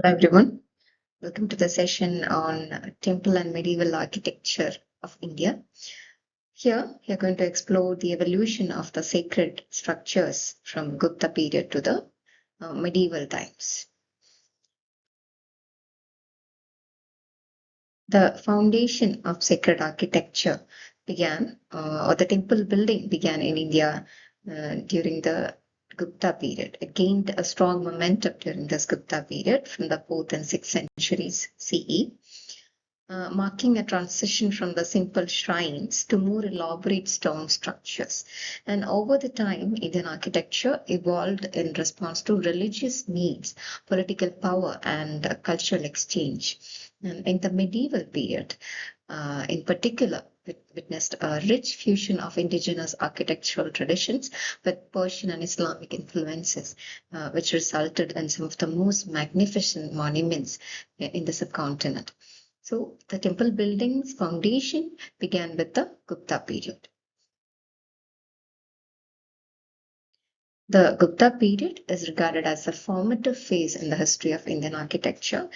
Hello everyone, welcome to the session on temple and medieval architecture of India. Here, we are going to explore the evolution of the sacred structures from Gupta period to the medieval times. The foundation of sacred architecture began, or the temple building began in India during the Gupta period. It gained a strong momentum during this Gupta period from the 4th and 6th centuries CE. Marking a transition from the simple shrines to more elaborate stone structures. And over the time, Indian architecture evolved in response to religious needs, political power, and cultural exchange. And in the medieval period, in particular, witnessed a rich fusion of indigenous architectural traditions with Persian and Islamic influences, which resulted in some of the most magnificent monuments in the subcontinent. So the temple building's foundation began with the Gupta period. The Gupta period is regarded as a formative phase in the history of Indian architecture.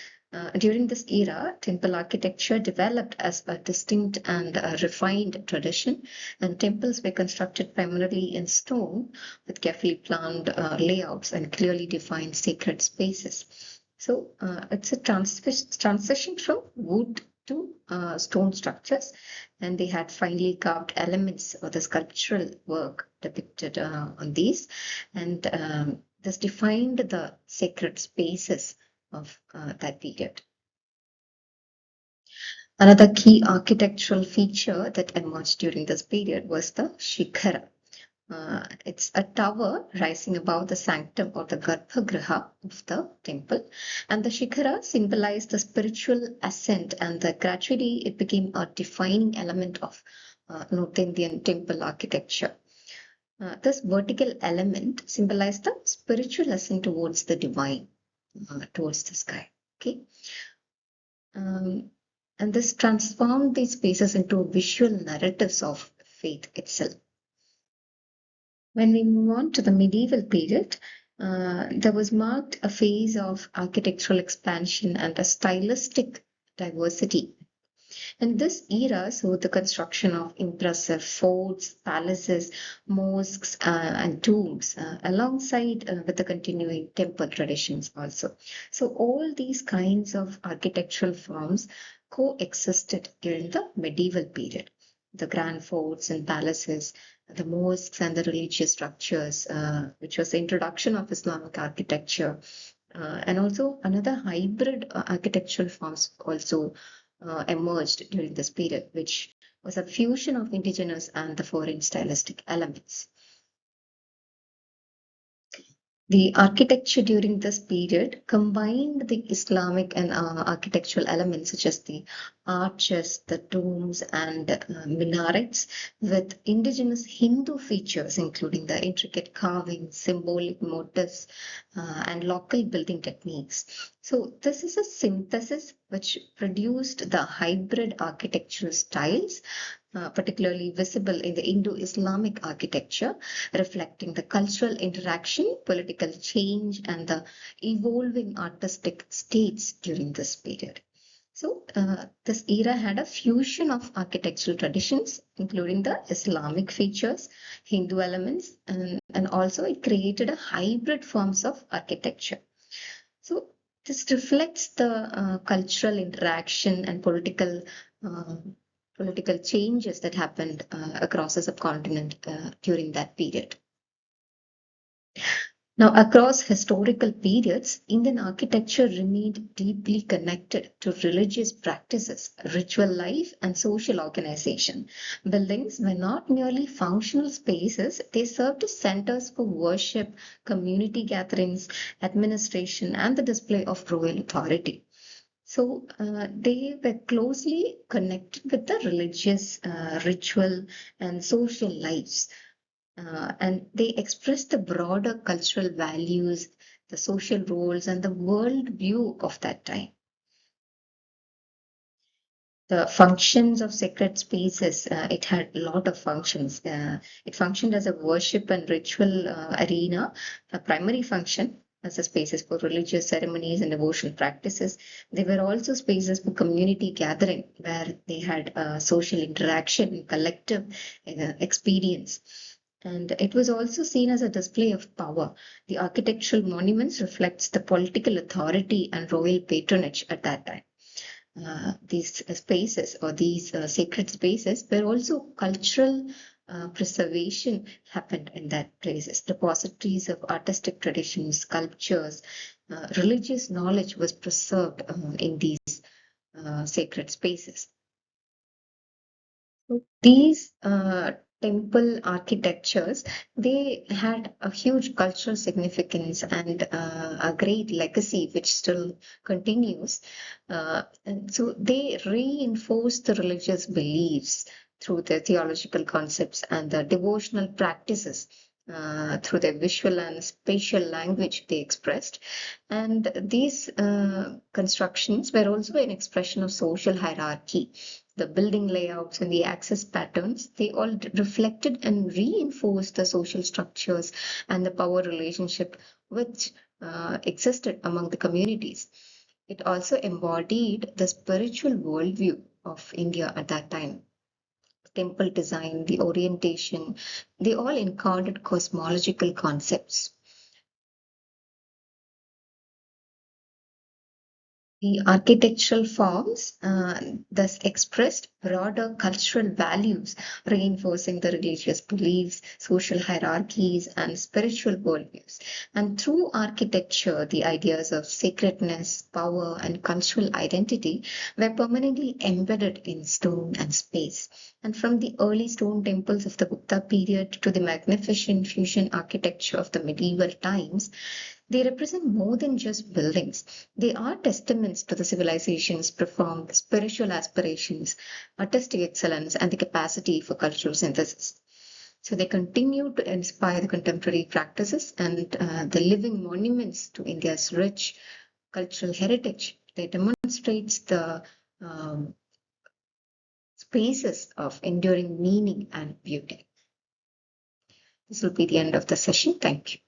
During this era, temple architecture developed as a distinct and refined tradition, and temples were constructed primarily in stone with carefully planned layouts and clearly defined sacred spaces. So it's a transition from wood to stone structures, and they had finely carved elements of the sculptural work depicted on these, and this defined the sacred spaces of that period. Another key architectural feature that emerged during this period was the shikhara. It's a tower rising above the sanctum or the garbhagriha of the temple, and the shikhara symbolized the spiritual ascent, and gradually it became a defining element of North Indian temple architecture. This vertical element symbolized the spiritual ascent towards the divine, towards the sky. Okay, and this transformed these spaces into visual narratives of faith itself. When we move on to the medieval period, there was marked a phase of architectural expansion and a stylistic diversity. In this era saw the construction of impressive forts, palaces, mosques, and tombs, alongside with the continuing temple traditions also. So all these kinds of architectural forms coexisted during the medieval period. The grand forts and palaces, the mosques and the religious structures, which was the introduction of Islamic architecture, and also another hybrid architectural forms also emerged during this period, which was a fusion of indigenous and the foreign stylistic elements. The architecture during this period combined the Islamic and architectural elements such as the arches, the domes, and minarets with indigenous Hindu features, including the intricate carving, symbolic motifs, and local building techniques. So, this is a synthesis which produced the hybrid architectural styles, particularly visible in the Indo-Islamic architecture, reflecting the cultural interaction, political change, and the evolving artistic states during this period. So, this era had a fusion of architectural traditions, including the Islamic features, Hindu elements, and also it created a hybrid forms of architecture. So, this reflects the cultural interaction and political changes that happened across the subcontinent during that period. Now, across historical periods, Indian architecture remained deeply connected to religious practices, ritual life, and social organization. Buildings were not merely functional spaces, they served as centers for worship, community gatherings, administration, and the display of royal authority. So they were closely connected with the religious, ritual, and social lives. And they express the broader cultural values, the social roles, and the world view of that time. The functions of sacred spaces, it had a lot of functions. It functioned as a worship and ritual arena, a primary function. as a spaces for religious ceremonies and devotional practices. They were also spaces for community gathering where they had social interaction, collective experience. And it was also seen as a display of power. The architectural monuments reflects the political authority and royal patronage at that time. These spaces or these sacred spaces were also cultural preservation happened in that places. Repositories of artistic traditions, sculptures, religious knowledge was preserved in these sacred spaces. These temple architectures, they had a huge cultural significance and a great legacy which still continues. And so they reinforce the religious beliefs through their theological concepts and the devotional practices. Through their visual and spatial language they expressed. And these constructions were also an expression of social hierarchy. The building layouts and the access patterns, they all reflected and reinforced the social structures and the power relationship which existed among the communities. It also embodied the spiritual worldview of India at that time. Temple design, the orientation, they all encoded cosmological concepts. The architectural forms thus expressed broader cultural values, reinforcing the religious beliefs, social hierarchies, and spiritual worldviews. And through architecture, the ideas of sacredness, power, and cultural identity were permanently embedded in stone and space. And from the early stone temples of the Gupta period to the magnificent fusion architecture of the medieval times, they represent more than just buildings. They are testaments to the civilization's profound spiritual aspirations, artistic excellence, and the capacity for cultural synthesis. So they continue to inspire the contemporary practices and the living monuments to India's rich cultural heritage. They demonstrates the spaces of enduring meaning and beauty. This will be the end of the session. Thank you.